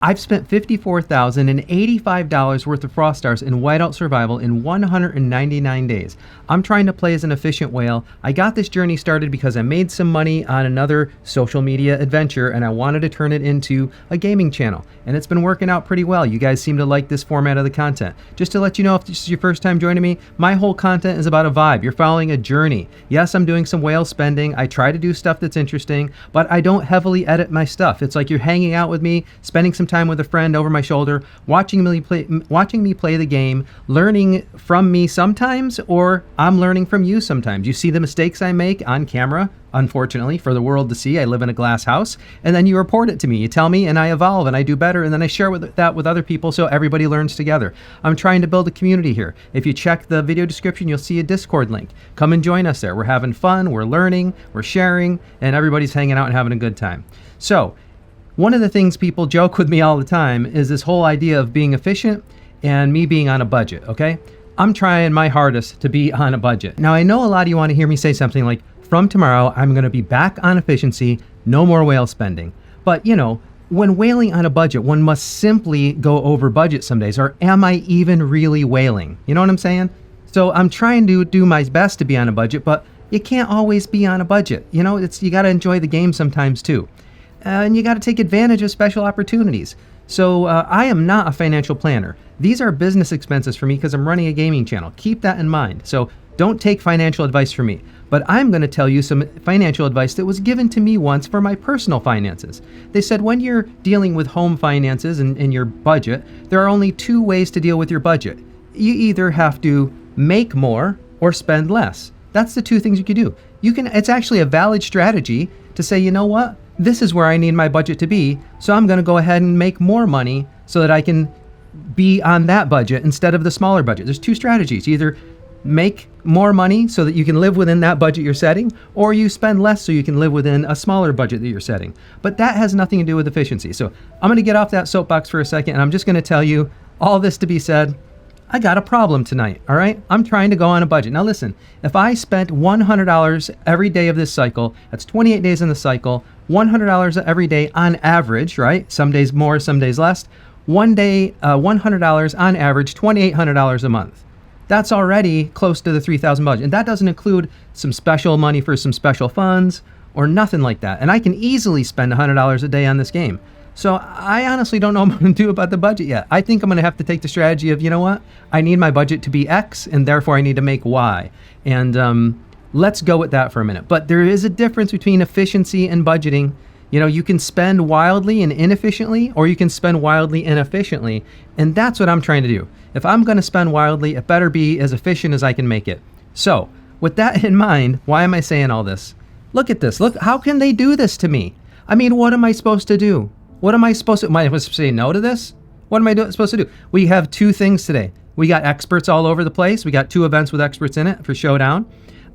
I've spent $54,085 worth of Frost Stars in Whiteout Survival in 199 days. I'm trying to play as an efficient whale. I got this journey started because I made some money on another social media adventure and I wanted to turn it into a gaming channel. And it's been working out pretty well. You guys seem to like this format of the content. Just to let you know, if this is your first time joining me, my whole content is about a vibe. You're following a journey. Yes, I'm doing some whale spending. I try to do stuff that's interesting, but I don't heavily edit my stuff. It's like you're hanging out with me, spending some time with a friend over my shoulder, watching me play the game, learning from me sometimes, or I'm learning from you sometimes. You see the mistakes I make on camera, unfortunately, for the world to see. I live in a glass house, and then you report it to me. You tell me, and I evolve, and I do better, and then I share that with other people so everybody learns together. I'm trying to build a community here. If you check the video description, you'll see a Discord link. Come and join us there. We're having fun, we're learning, we're sharing, and everybody's hanging out and having a good time. So, one of the things people joke with me all the time is this whole idea of being efficient and me being on a budget, okay? I'm trying my hardest to be on a budget. Now, I know a lot of you want to hear me say something like, from tomorrow, I'm going to be back on efficiency, no more whale spending. But, you know, when whaling on a budget, one must simply go over budget some days, or am I even really whaling? You know what I'm saying? So I'm trying to do my best to be on a budget, but you can't always be on a budget. You know, you got to enjoy the game sometimes too. And you got to take advantage of special opportunities. So I am not a financial planner. These are business expenses for me because I'm running a gaming channel. Keep that in mind. So don't take financial advice from me. But I'm going to tell you some financial advice that was given to me once for my personal finances. They said when you're dealing with home finances and your budget, there are only two ways to deal with your budget. You either have to make more or spend less. That's the two things you can do. It's actually a valid strategy to say, you know what? This is where I need my budget to be, so I'm going to go ahead and make more money so that I can be on that budget instead of the smaller budget. There's two strategies. Either make more money so that you can live within that budget you're setting, or you spend less so you can live within a smaller budget that you're setting. But that has nothing to do with efficiency. So I'm going to get off that soapbox for a second, and I'm just going to tell you all this to be said. I got a problem tonight, all right? I'm trying to go on a budget. Now listen, if I spent $100 every day of this cycle, that's 28 days in the cycle, $100 every day on average, right? Some days more, some days less. One day, $100 on average, $2,800 a month. That's already close to the $3,000 budget. And that doesn't include some special money for some special funds or nothing like that. And I can easily spend $100 a day on this game. So I honestly don't know what I'm going to do about the budget yet. I think I'm going to have to take the strategy of, you know what? I need my budget to be X, and therefore I need to make Y. And let's go with that for a minute. But there is a difference between efficiency and budgeting. You know, you can spend wildly and inefficiently, or you can spend wildly and efficiently. And that's what I'm trying to do. If I'm going to spend wildly, it better be as efficient as I can make it. So with that in mind, why am I saying all this? Look at this. Look, how can they do this to me? I mean, what am I supposed to do? Am I supposed to say no to this? What am I supposed to do? We have two things today. We got experts all over the place. We got two events with experts in it for Showdown.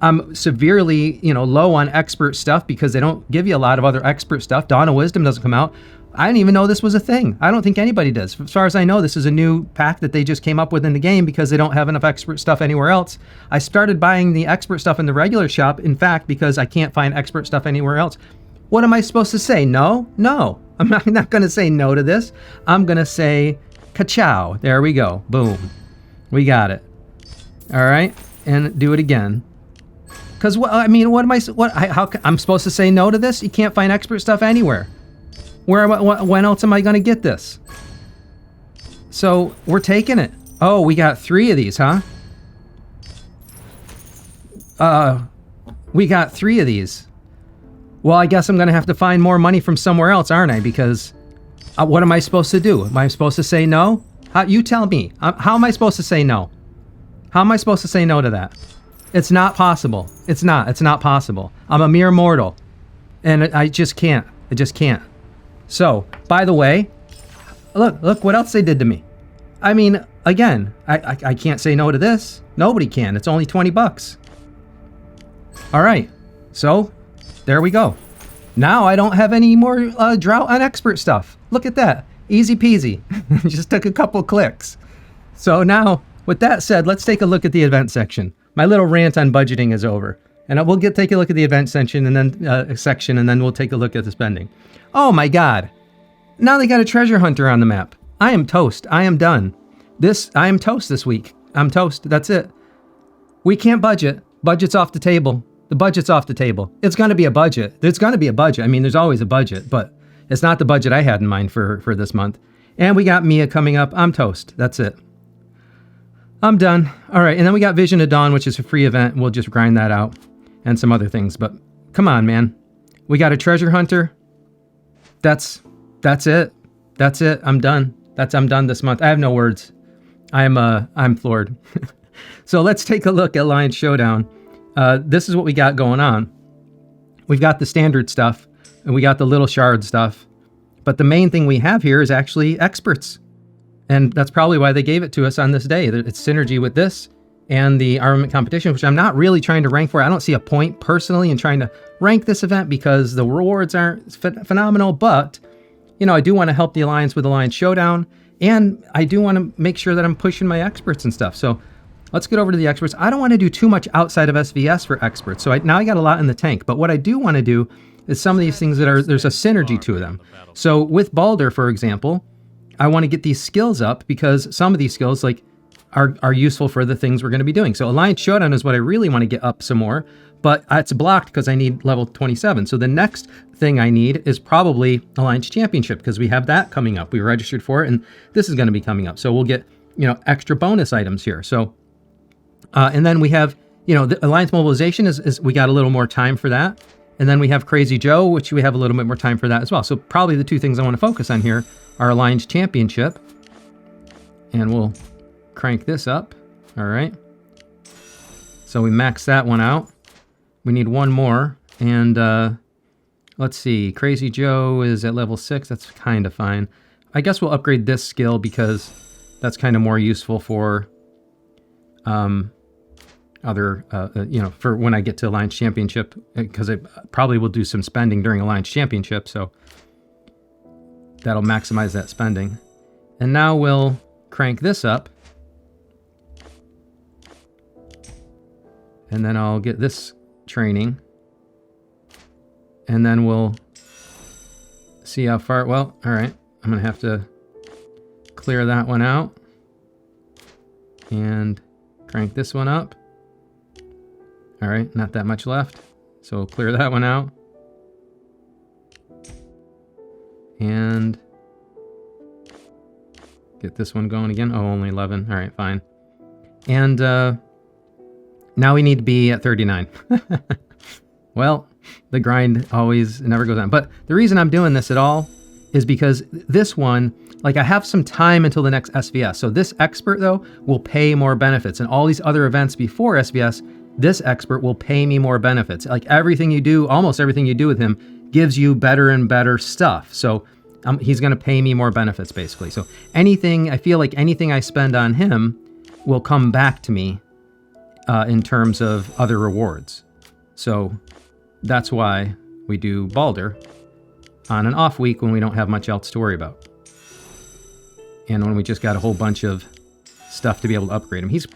I'm severely, low on expert stuff because they don't give you a lot of other expert stuff. Dawn of Wisdom doesn't come out. I didn't even know this was a thing. I don't think anybody does. As far as I know, this is a new pack that they just came up with in the game because they don't have enough expert stuff anywhere else. I started buying the expert stuff in the regular shop, in fact, because I can't find expert stuff anywhere else. What am I supposed to say? No. I'm not going to say no to this. I'm going to say ka-chow. There we go. Boom. We got it. All right. And do it again. Because, I'm supposed to say no to this? You can't find expert stuff anywhere. When else am I going to get this? So, we're taking it. Oh, we got 3 of these, huh? We got 3 of these. Well, I guess I'm going to have to find more money from somewhere else, aren't I? Because what am I supposed to do? Am I supposed to say no? You tell me. How am I supposed to say no? How am I supposed to say no to that? It's not possible. It's not possible. I'm a mere mortal. And I just can't. I just can't. So, by the way, look what else they did to me. I mean, again, I can't say no to this. Nobody can. It's only $20. All right. So, there we go. Now I don't have any more drought on expert stuff. Look at that. Easy peasy. Just took a couple clicks. So now, with that said, let's take a look at the event section. My little rant on budgeting is over. And we'll take a look at the event section and then we'll take a look at the spending. Oh my God. Now they got a treasure hunter on the map. I am toast. I am done. I am toast this week. I'm toast. That's it. We can't budget. Budget's off the table. The budget's off the table. It's going to be a budget. There's going to be a budget. I mean, there's always a budget, but it's not the budget I had in mind for this month. And we got Mia coming up. I'm toast. That's it. I'm done. All right. And then we got Vision of Dawn, which is a free event. We'll just grind that out and some other things. But come on, man. We got a treasure hunter. That's it. That's it. I'm done. I'm done this month. I have no words. I'm floored. So let's take a look at Alliance Showdown. This is what we got going on. We've got the standard stuff and we got the little shard stuff. But the main thing we have here is actually experts. And that's probably why they gave it to us on this day. It's synergy with this and the armament competition, which I'm not really trying to rank for. I don't see a point personally in trying to rank this event because the rewards aren't phenomenal. But, you know, I do want to help the Alliance with Alliance Showdown. And I do want to make sure that I'm pushing my experts and stuff. So let's get over to the experts. I don't want to do too much outside of SVS for experts. So now I got a lot in the tank. But what I do want to do is some of these things there's a synergy to them. So with Balder, for example, I want to get these skills up because some of these skills are useful for the things we're going to be doing. So Alliance Showdown is what I really want to get up some more, but it's blocked because I need level 27. So the next thing I need is probably Alliance Championship because we have that coming up. We registered for it and this is going to be coming up. So we'll get, you know, extra bonus items here. So, and then we have, you know, the Alliance Mobilization is we got a little more time for that. And then we have Crazy Joe, which we have a little bit more time for that as well. So probably the two things I want to focus on here are Alliance Championship. And we'll crank this up. All right. So we max that one out. We need one more. And let's see. Crazy Joe is at level 6. That's kind of fine. I guess we'll upgrade this skill because that's kind of more useful for you know, for when I get to Alliance Championship, because I probably will do some spending during Alliance Championship, so that'll maximize that spending. And now we'll crank this up. And then I'll get this training. And then we'll see how far, well, all right. I'm going to have to clear that one out. And crank this one up. All right, not that much left. So we'll clear that one out. And get this one going again. Oh, only 11. All right, fine. And now we need to be at 39. Well, the grind always never goes on. But the reason I'm doing this at all is because this one, like I have some time until the next SVS. So this expert though will pay more benefits, and all these other events before SVS, this expert will pay me more benefits. Like everything you do, almost everything you do with him gives you better and better stuff. So he's going to pay me more benefits basically. So anything, I feel like anything I spend on him will come back to me in terms of other rewards. So that's why we do Balder on an off week when we don't have much else to worry about. And when we just got a whole bunch of stuff to be able to upgrade him. He's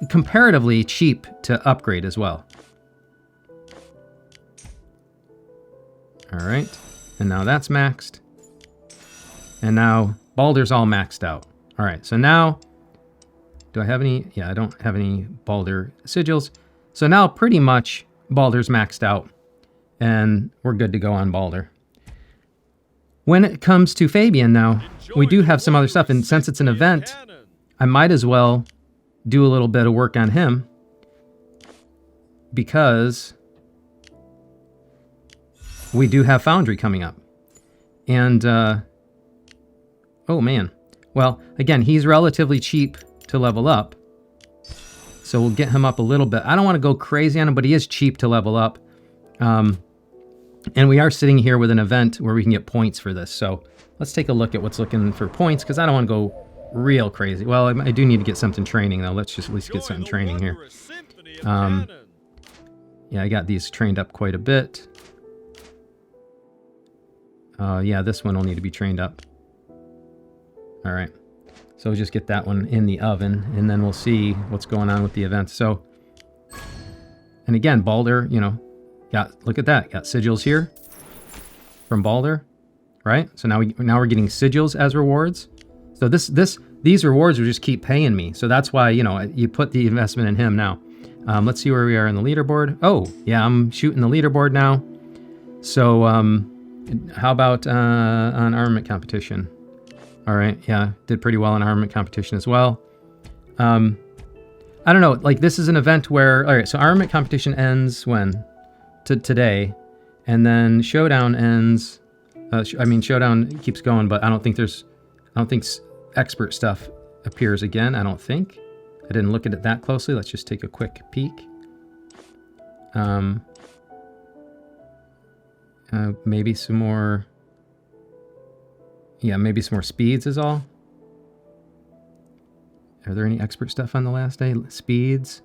comparatively cheap to upgrade as well. All right, and now that's maxed. And now Balder's all maxed out. All right, so now, do I have any? Yeah, I don't have any Balder sigils. So now pretty much Balder's maxed out and we're good to go on Balder. When it comes to Fabian now, we do have some other stuff, and since it's an event, I might as well do a little bit of work on him because we do have Foundry coming up. And, oh man. Well, again, he's relatively cheap to level up. So we'll get him up a little bit. I don't want to go crazy on him, but he is cheap to level up. And we are sitting here with an event where we can get points for this. So let's take a look at what's looking for points, because I don't want to go real crazy. Well, I do need to get something training, though. Let's just at least get something training here. Yeah, I got these trained up quite a bit. Yeah, this one will need to be trained up. All right. So we'll just get that one in the oven, and then we'll see what's going on with the event. So, and again, Balder, you know, look at that. Got sigils here from Balder. right? So now we're getting sigils as rewards. So these rewards will just keep paying me. So that's why, you know, you put the investment in him now. Let's see where we are in the leaderboard. Oh, yeah, I'm shooting the leaderboard now. So how about on armament competition? All right, yeah, did pretty well in armament competition as well. I don't know, like this is an event where, all right, so armament competition ends when? Today. And then Showdown ends, I mean, Showdown keeps going, but I don't think expert stuff appears again, I don't think. I didn't look at it that closely. Let's just take a quick peek. Maybe some more, yeah, maybe some more speeds is all. Are there any expert stuff on the last day? Speeds,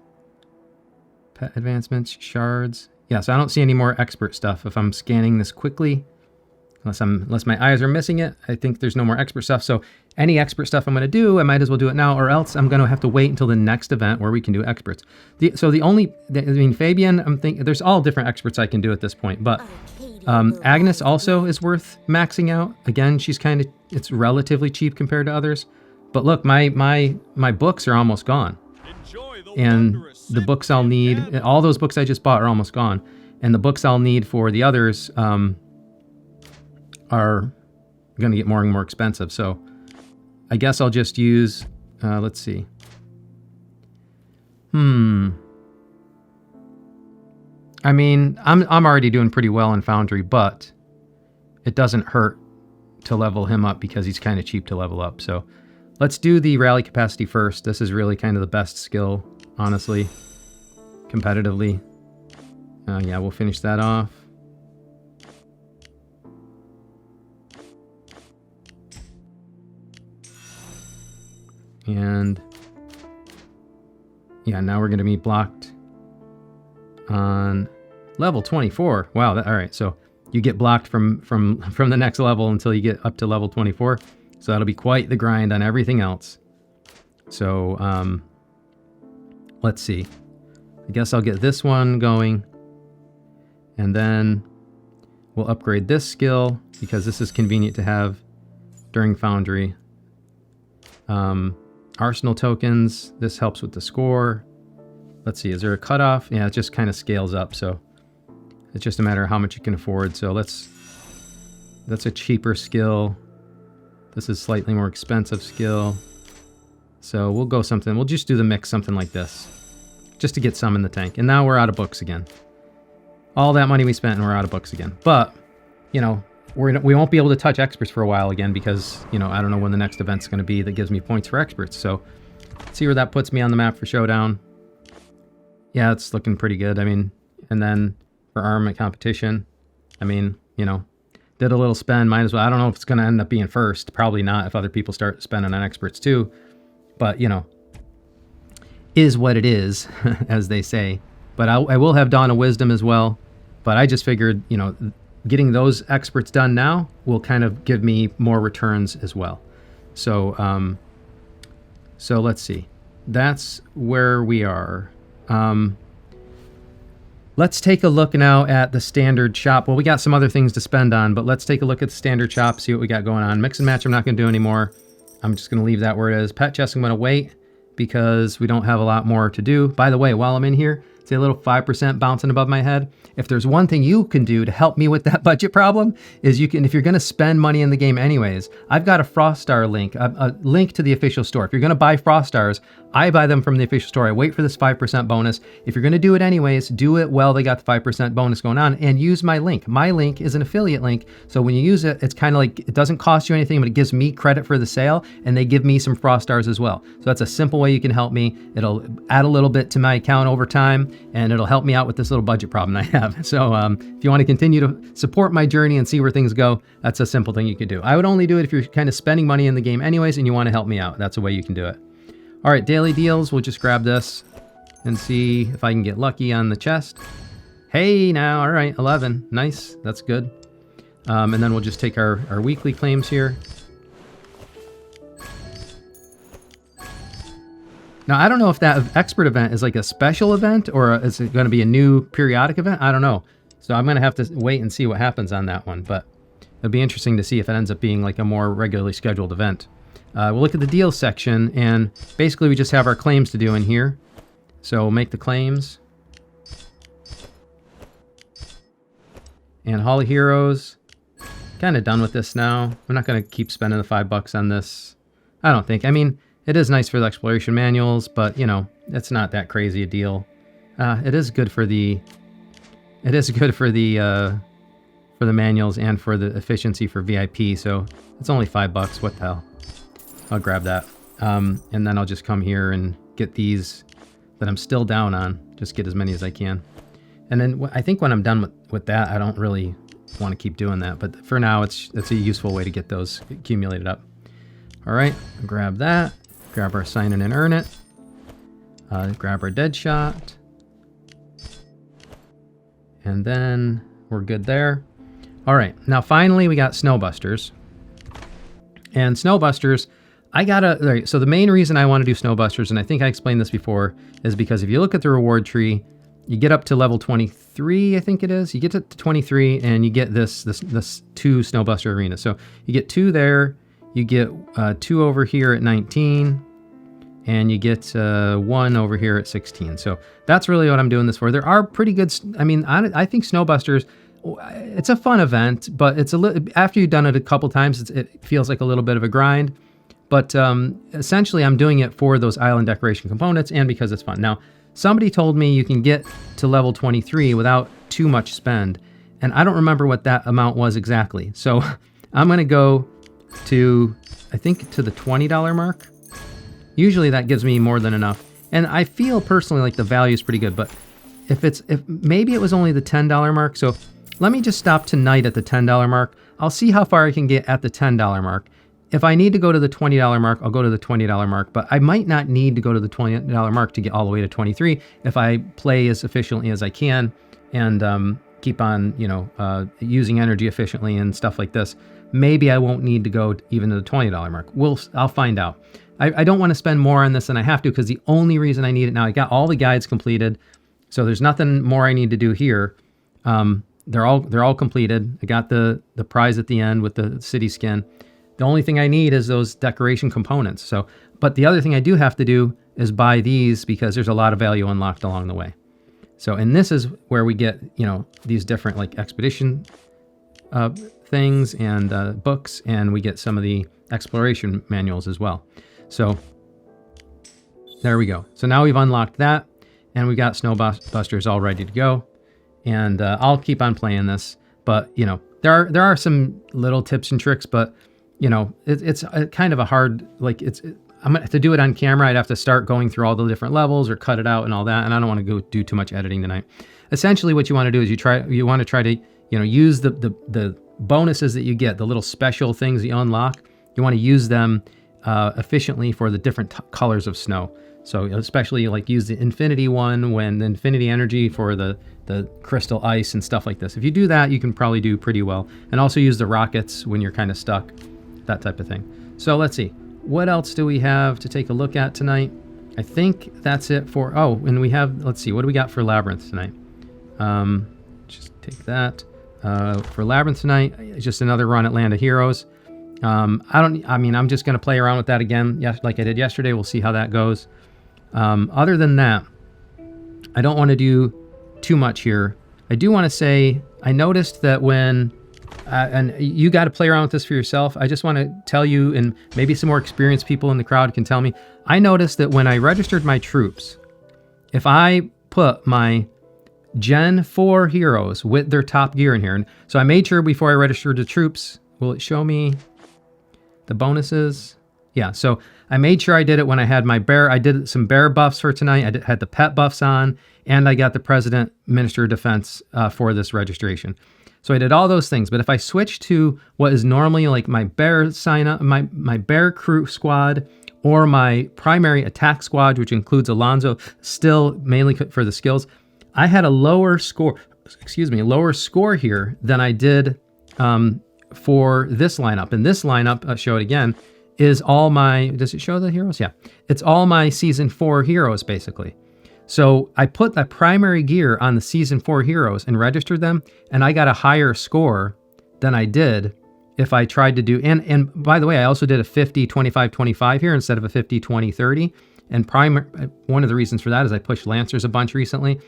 pet advancements, shards. Yeah, so I don't see any more expert stuff if I'm scanning this quickly. Unless my eyes are missing it, I think there's no more expert stuff. So any expert stuff I'm going to do, I might as well do it now, or else I'm going to have to wait until the next event where we can do experts. Fabian, I'm thinking there's all different experts I can do at this point, but Agnes also is worth maxing out. Again, it's relatively cheap compared to others. But look, my books are almost gone. And the books I'll need, all those books I just bought are almost gone. And the books I'll need for the others are going to get more and more expensive. So I guess I'll just use, let's see. I mean, I'm already doing pretty well in Foundry, but it doesn't hurt to level him up because he's kind of cheap to level up. So let's do the rally capacity first. This is really kind of the best skill, honestly, competitively. Yeah, we'll finish that off. And yeah, now we're going to be blocked on level 24. Wow, all right. So you get blocked from the next level until you get up to level 24. So that'll be quite the grind on everything else. So let's see. I guess I'll get this one going. And then we'll upgrade this skill because this is convenient to have during Foundry. Arsenal tokens, this helps with the score. Let's see, is there a cutoff? Yeah, it just kind of scales up, so it's just a matter of how much you can afford. So that's a cheaper skill. This is slightly more expensive skill. So we'll just do the mix, something like this, just to get some in the tank. And now we're out of books again. All that money we spent and we're out of books again. But, you know, we won't be able to touch experts for a while again because, you know, I don't know when the next event's going to be that gives me points for experts. So let's see where that puts me on the map for Showdown. Yeah, it's looking pretty good. I mean, and then for armament competition, I mean, you know, did a little spend, might as well. I don't know if it's going to end up being first. Probably not if other people start spending on experts too. But, you know, is what it is, as they say. But I will have Dawn of Wisdom as well. But I just figured, you know, getting those experts done now will kind of give me more returns as well. So, so let's see. That's where we are. Let's take a look now at the standard shop. Well, we got some other things to spend on, but let's take a look at the standard shop, see what we got going on. Mix and match I'm not going to do anymore. I'm just going to leave that where it is. Pet chest I'm going to wait because we don't have a lot more to do. By the way, while I'm in here, see a little 5% bouncing above my head? If there's one thing you can do to help me with that budget problem, is you can, if you're going to spend money in the game anyways, I've got a Frost Star link, a link to the official store. If you're going to buy Frost Stars, I buy them from the official store. I wait for this 5% bonus. If you're going to do it anyways, do it while they got the 5% bonus going on and use my link. My link is an affiliate link. So when you use it, it's kind of like, it doesn't cost you anything, but it gives me credit for the sale and they give me some Frost Stars as well. So that's a simple way you can help me. It'll add a little bit to my account over time and it'll help me out with this little budget problem I have. So if you want to continue to support my journey and see where things go, that's a simple thing you could do. I would only do it if you're kind of spending money in the game anyways and you want to help me out. That's a way you can do it. All right, daily deals. We'll just grab this and see if I can get lucky on the chest. Hey, now, all right, 11. Nice, that's good. And then we'll just take our weekly claims here. Now, I don't know if that expert event is like a special event or is it going to be a new periodic event? I don't know. So I'm going to have to wait and see what happens on that one. But It'll be interesting to see if it ends up being like a more regularly scheduled event. We'll look at the deals section, and basically we just have our claims to do in here. So we'll make the claims. And Hall of Heroes. Kind of done with this now. I'm not going to keep spending the $5 on this. I don't think. I mean, it is nice for the exploration manuals, but you know, it's not that crazy a deal. It is good for the. It is good for the manuals and for the efficiency for VIP. So it's only $5. What the hell? I'll grab that. And then I'll just come here and get these that I'm still down on. Just get as many as I can. And then I think when I'm done with that, I don't really want to keep doing that. But for now, it's a useful way to get those accumulated up. All right, grab that. Grab our sign in and earn it. Grab our dead shot. And then we're good there. All right, now finally we got Snowbusters. And Snowbusters, so the main reason I want to do Snowbusters, and I think I explained this before, is because if you look at the reward tree, you get up to level 23, I think it is. You get to 23 and you get this 2 Snowbuster arenas. So you get 2 there, you get 2 over here at 19, and you get 1 over here at 16. So that's really what I'm doing this for. There are pretty good, I mean, I think Snowbusters, it's a fun event, but it's after you've done it a couple times, it feels like a little bit of a grind. But essentially, I'm doing it for those island decoration components and because it's fun. Now, somebody told me you can get to level 23 without too much spend, and I don't remember what that amount was exactly. So I'm going to go to, I think, to the $20 mark. Usually that gives me more than enough, and I feel personally like the value is pretty good. But if maybe it was only the $10 mark. So let me just stop tonight at the $10 mark. I'll see how far I can get at the $10 mark. If I need to go to the $20 mark, I'll go to the $20 mark, but I might not need to go to the $20 mark to get all the way to 23 if I play as efficiently as I can and keep on, using energy efficiently and stuff like this. Maybe I won't need to go even to the $20 mark. I'll find out. I don't want to spend more on this than I have to, because the only reason I need it now, I got all the guides completed, so there's nothing more I need to do here. They're all completed. I got the prize at the end with the city skin. The only thing I need is those decoration components. So, but the other thing I do have to do is buy these, because there's a lot of value unlocked along the way. So, and this is where we get, these different like expedition things and books, and we get some of the exploration manuals as well. So there we go. So now we've unlocked that, and we've got Snowbusters all ready to go. And I'll keep on playing this, but there are some little tips and tricks, but it's kind of a hard, I'm gonna have to do it on camera. I'd have to start going through all the different levels or cut it out and all that, and I don't want to go do too much editing tonight. Essentially, what you want to do is you want to try to use the bonuses that you get, the little special things that you unlock. You want to use them efficiently for the different colors of snow. So especially use the infinity one, when the infinity energy for the crystal ice and stuff like this. If you do that, you can probably do pretty well. And also use the rockets when you're kind of stuck, that type of thing. So let's see. What else do we have to take a look at tonight? I think that's it for, and we have, let's see, what do we got for Labyrinth tonight? Just take that. For Labyrinth tonight, just another run at Land of Heroes. I'm just going to play around with that again, like I did yesterday. We'll see how that goes. Other than that, I don't want to do too much here. I do want to say, I noticed that when, and you got to play around with this for yourself. I just want to tell you, and maybe some more experienced people in the crowd can tell me, I noticed that when I registered my troops, if I put my Gen 4 heroes with their top gear in here, and so I made sure before I registered the troops, will it show me the bonuses? Yeah, so I made sure I did it when I had my bear. I did some bear buffs for tonight. I had the pet buffs on, and I got the President Minister of Defense for this registration. So I did all those things. But if I switch to what is normally like my bear sign up, my bear crew squad, or my primary attack squad, which includes Alonzo, still mainly for the skills, I had a lower score here than I did for this lineup. And this lineup, I'll show it again, is all my, does it show the heroes? Yeah. It's all my Season 4 heroes, basically. So I put that primary gear on the Season 4 heroes and registered them, and I got a higher score than I did if I tried to do, and by the way, I also did a 50, 25, 25 here instead of a 50, 20, 30. And one of the reasons for that is I pushed Lancers a bunch recently,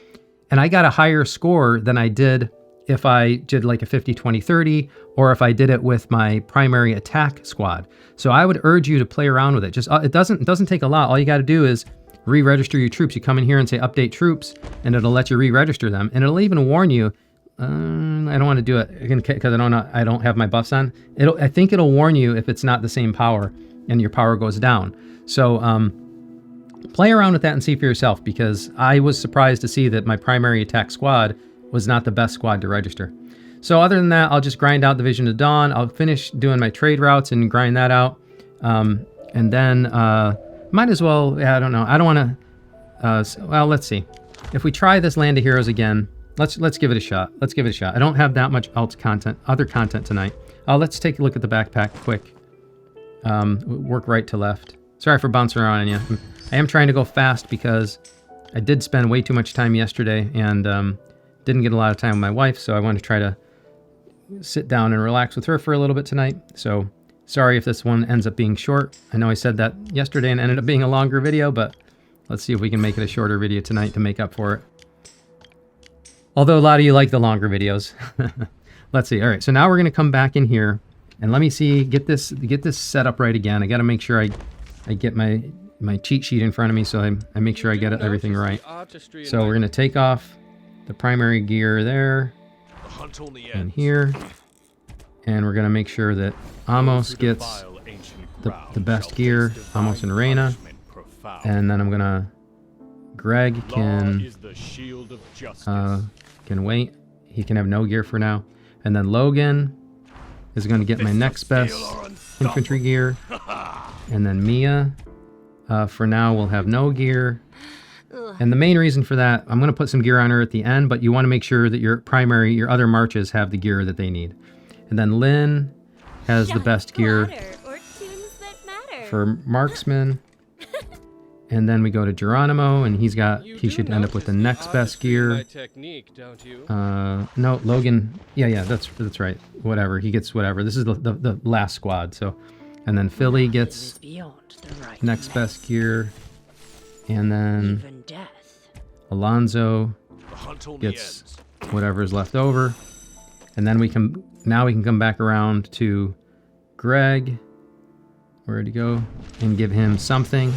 and I got a higher score than I did if I did like a 50, 20, 30, or if I did it with my primary attack squad. So I would urge you to play around with it. Just it doesn't take a lot. All you got to do is re-register your troops. You come in here and say update troops, and it'll let you re-register them, and it'll even warn you. I don't want to do it because I don't have my buffs on. I think it'll warn you if it's not the same power and your power goes down. So play around with that and see for yourself, because I was surprised to see that my primary attack squad was not the best squad to register. So other than that, I'll just grind out the Vision of Dawn. I'll finish doing my trade routes and grind that out, and then might as well. Yeah, I don't know. I don't want to. Well, let's see. If we try this Land of Heroes again. Let's give it a shot. Let's give it a shot. I don't have that much other content tonight. Let's take a look at the backpack quick. Work right to left. Sorry for bouncing around on you. I am trying to go fast because I did spend way too much time yesterday and didn't get a lot of time with my wife, so I want to try to sit down and relax with her for a little bit tonight. So sorry if this one ends up being short. I know I said that yesterday and ended up being a longer video, but let's see if we can make it a shorter video tonight to make up for it. Although a lot of you like the longer videos. Let's see. All right, so now we're going to come back in here and let me see, get this set up right again. I got to make sure I get my cheat sheet in front of me, so I make sure I get everything right. So we're going to take off the primary gear there and here, and we're going to make sure that Amos gets the best gear, Amos and Reyna, and then I'm going to, Greg can wait. He can have no gear for now. And then Logan is going to get my next best infantry gear. And then Mia, for now, will have no gear. And the main reason for that, I'm going to put some gear on her at the end, but you want to make sure that your other marches have the gear that they need. And then Lynn has the best gear for marksman. And then we go to Geronimo, and he should end up with the next best gear. No, Logan. Yeah, that's right. Whatever, he gets whatever. This is the last squad. So, and then Philly gets next best gear, and then Alonzo gets whatever's left over, and then we can come back around to Greg. Where'd he go? And give him something.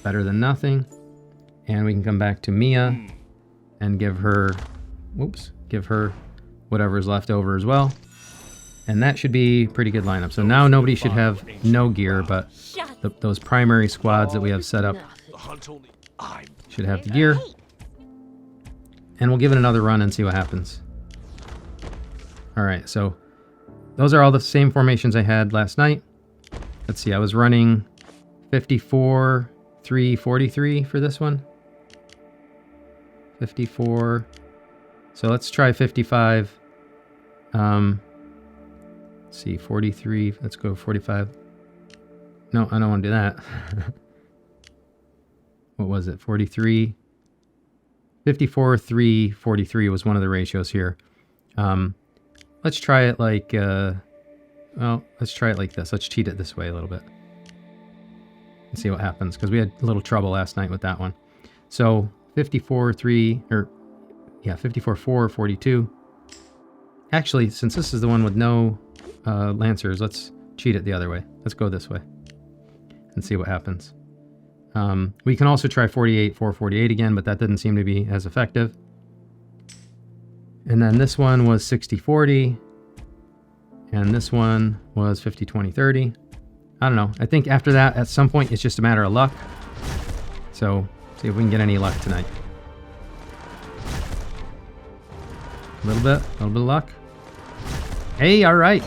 Better than nothing. And we can come back to Mia and give her whatever's left over as well. And that should be a pretty good lineup. So now nobody should have no gear, but those primary squads that we have set up should have the gear. And we'll give it another run and see what happens. Alright, so those are all the same formations I had last night. Let's see, I was running 54... 343 for this one. 54. So let's try 55. Let's see, 43. Let's go 45. No, I don't want to do that. What was it? 43. 54, 3, 43 was one of the ratios here. Let's try it like, let's try it like this. Let's cheat it this way a little bit. And see what happens, because we had a little trouble last night with that one. So 54-4, 42. Actually, since this is the one with no Lancers, let's cheat it the other way. Let's go this way and see what happens. We can also try 48-4-48 again, but that didn't seem to be as effective. And then this one was 60-40, and this one was 50-20-30. I don't know. I think after that, at some point, it's just a matter of luck. So, see if we can get any luck tonight. A little bit of luck. Hey, all right.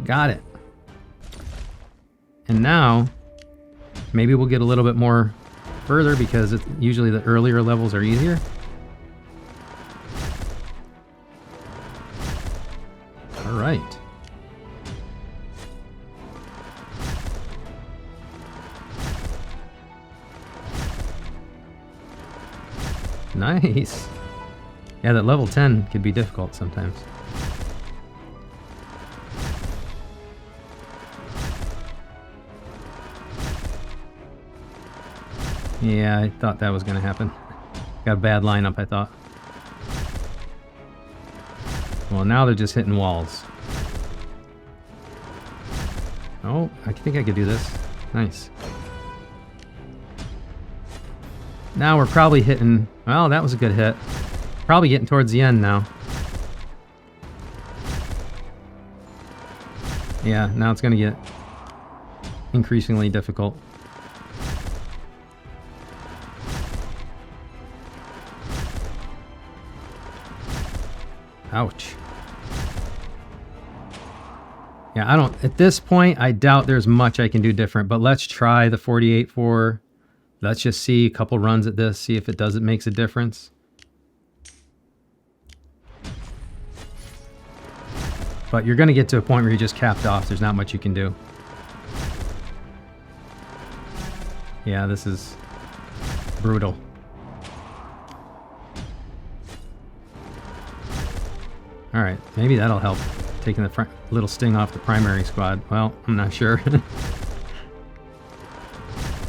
Got it. And now, maybe we'll get a little bit more further, because usually the earlier levels are easier. All right. Nice. Yeah, that level 10 could be difficult sometimes. Yeah, I thought that was going to happen. Got a bad lineup, I thought. Well, now they're just hitting walls. Oh, I think I could do this. Nice. Now we're probably hitting... Well, that was a good hit. Probably getting towards the end now. Yeah, now it's going to get increasingly difficult. Ouch. Yeah, I don't... At this point, I doubt there's much I can do different, but let's try the 48-4. Let's just see a couple runs at this, see if it makes a difference. But you're going to get to a point where you're just capped off. There's not much you can do. Yeah, this is brutal. All right, maybe that'll help, taking the little sting off the primary squad. Well, I'm not sure.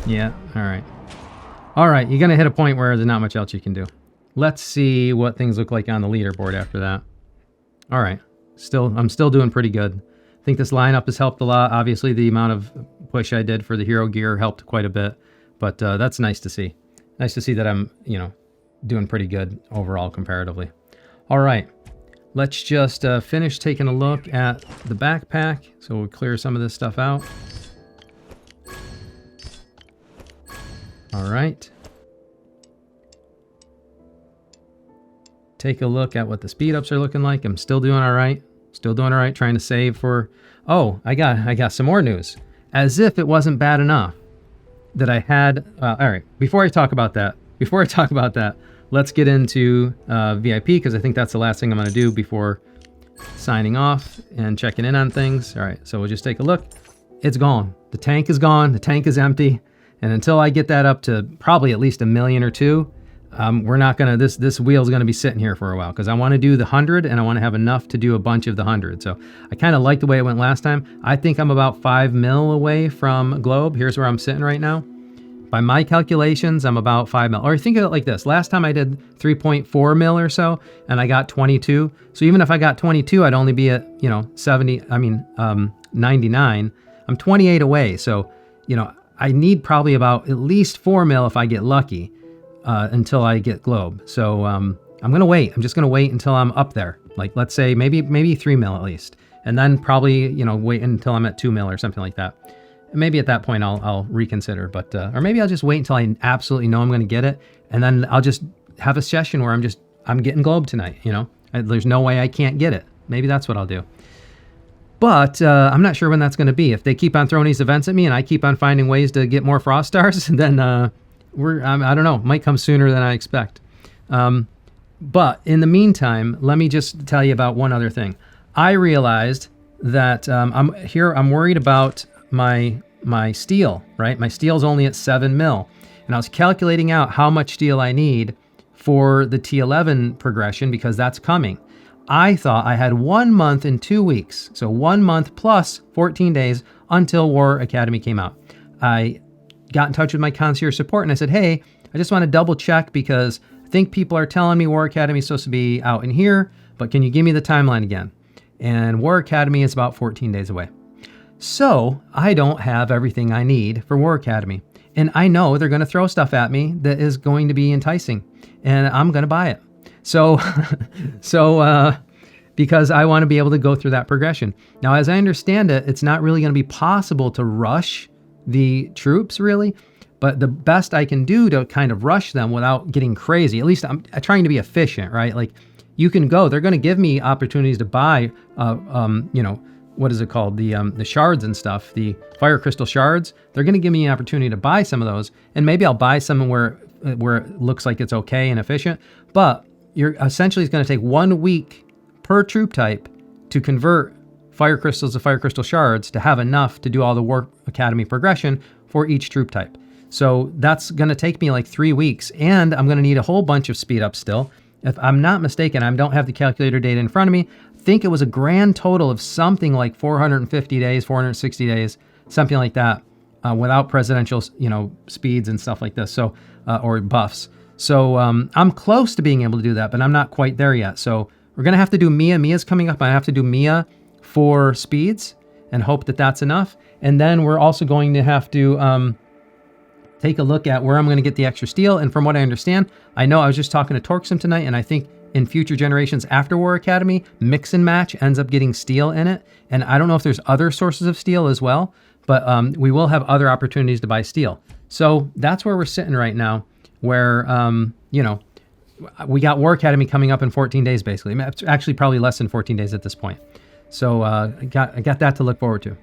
Yeah, all right. All right, you're going to hit a point where there's not much else you can do. Let's see what things look like on the leaderboard after that. All right. I'm still doing pretty good. I think this lineup has helped a lot. Obviously, the amount of push I did for the hero gear helped quite a bit, but that's nice to see. Nice to see that I'm, doing pretty good overall comparatively. All right, let's just finish taking a look at the backpack. So we'll clear some of this stuff out. All right. Take a look at what the speed ups are looking like. I'm still doing all right. Still doing all right, trying to save for... Oh, I got some more news. As if it wasn't bad enough that I had... all right, before I talk about that, let's get into VIP, because I think that's the last thing I'm going to do before signing off and checking in on things. All right, so we'll just take a look. It's gone. The tank is gone. The tank is empty. And until I get that up to probably at least 1 million or 2, we're not gonna, this wheel's gonna be sitting here for a while, because I want to do the 100 and I want to have enough to do a bunch of the 100. So I kind of like the way it went last time. I think I'm about 5 mil away from Globe. Here's where I'm sitting right now. By my calculations, I'm about 5 mil. Or think of it like this. Last time I did 3.4 mil or so, and I got 22. So even if I got 22, I'd only be at, 99. I'm 28 away. So, I need probably about at least 4 mil if I get lucky. Until I get Globe. So I'm going to wait. I'm just going to wait until I'm up there. Like, let's say maybe 3 mil at least. And then probably, wait until I'm at 2 mil or something like that. And maybe at that point I'll reconsider. But or maybe I'll just wait until I absolutely know I'm going to get it. And then I'll just have a session where I'm getting Globe tonight, There's no way I can't get it. Maybe that's what I'll do. But I'm not sure when that's going to be. If they keep on throwing these events at me and I keep on finding ways to get more Frost Stars, then... I don't know, might come sooner than I expect. But in the meantime, let me just tell you about one other thing. I realized that I'm worried about my steel, right? My steel's only at 7 mil. And I was calculating out how much steel I need for the T11 progression, because that's coming. I thought I had 1 month and 2 weeks. So 1 month plus 14 days until War Academy came out. I got in touch with my concierge support and I said, hey, I just want to double check, because I think people are telling me War Academy is supposed to be out in here, but can you give me the timeline again? And War Academy is about 14 days away. So I don't have everything I need for War Academy. And I know they're going to throw stuff at me that is going to be enticing, and I'm going to buy it. So, because I want to be able to go through that progression. Now, as I understand it, it's not really going to be possible to rush the troops, really, but the best I can do to kind of rush them without getting crazy, at least I'm trying to be efficient, right? Like, you can go, they're going to give me opportunities to buy, what is it called? The shards and stuff, the fire crystal shards. They're going to give me an opportunity to buy some of those, and maybe I'll buy some where it looks like it's okay and efficient, but you're essentially, it's going to take 1 week per troop type to convert fire crystals to fire crystal shards to have enough to do all the War Academy progression for each troop type. So that's going to take me like 3 weeks, and I'm going to need a whole bunch of speed up still. If I'm not mistaken, I don't have the calculator data in front of me. I think it was a grand total of something like 450 days, 460 days, something like that, without presidential, speeds and stuff like this. So, or buffs. So I'm close to being able to do that, but I'm not quite there yet. So we're going to have to do Mia. Mia's coming up. I have to do Mia for speeds and hope that that's enough. And then we're also going to have to take a look at where I'm going to get the extra steel. And from what I understand, I know I was just talking to Torxum tonight, and I think in future generations after War Academy, Mix and Match ends up getting steel in it. And I don't know if there's other sources of steel as well, but we will have other opportunities to buy steel. So that's where we're sitting right now, where, we got War Academy coming up in 14 days, basically. Actually, probably less than 14 days at this point. So I got that to look forward to.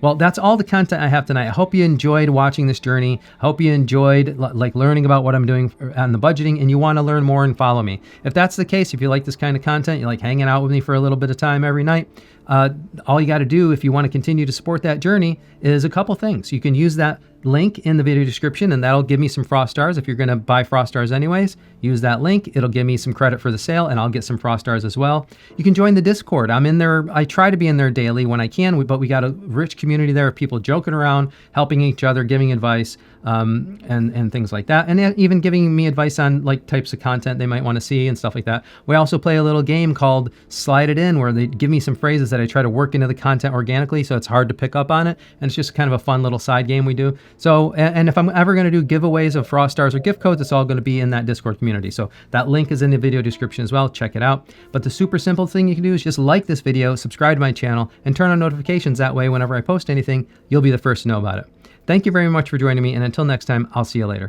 Well, that's all the content I have tonight. I hope you enjoyed watching this journey. I hope you enjoyed learning about what I'm doing on the budgeting, and you want to learn more and follow me. If that's the case, if you like this kind of content, you like hanging out with me for a little bit of time every night, all you got to do if you want to continue to support that journey is a couple things. You can use that link in the video description, and that'll give me some Frost Stars. If you're going to buy Frost Stars anyways, use that link. It'll give me some credit for the sale, and I'll get some Frost Stars as well. You can join the Discord. I'm in there. I try to be in there daily when I can, but we got a rich community there of people joking around, helping each other, giving advice, and things like that, and even giving me advice on types of content they might want to see and stuff like that. We also play a little game called Slide It In, where they give me some phrases that I try to work into the content organically, so it's hard to pick up on it, and it's just kind of a fun little side game we do. So, and if I'm ever going to do giveaways of Frost Stars or gift codes, it's all going to be in that Discord community. So that link is in the video description as well. Check it out. But the super simple thing you can do is just like this video, subscribe to my channel, and turn on notifications. That way, whenever I post anything, you'll be the first to know about it. Thank you very much for joining me, and until next time, I'll see you later.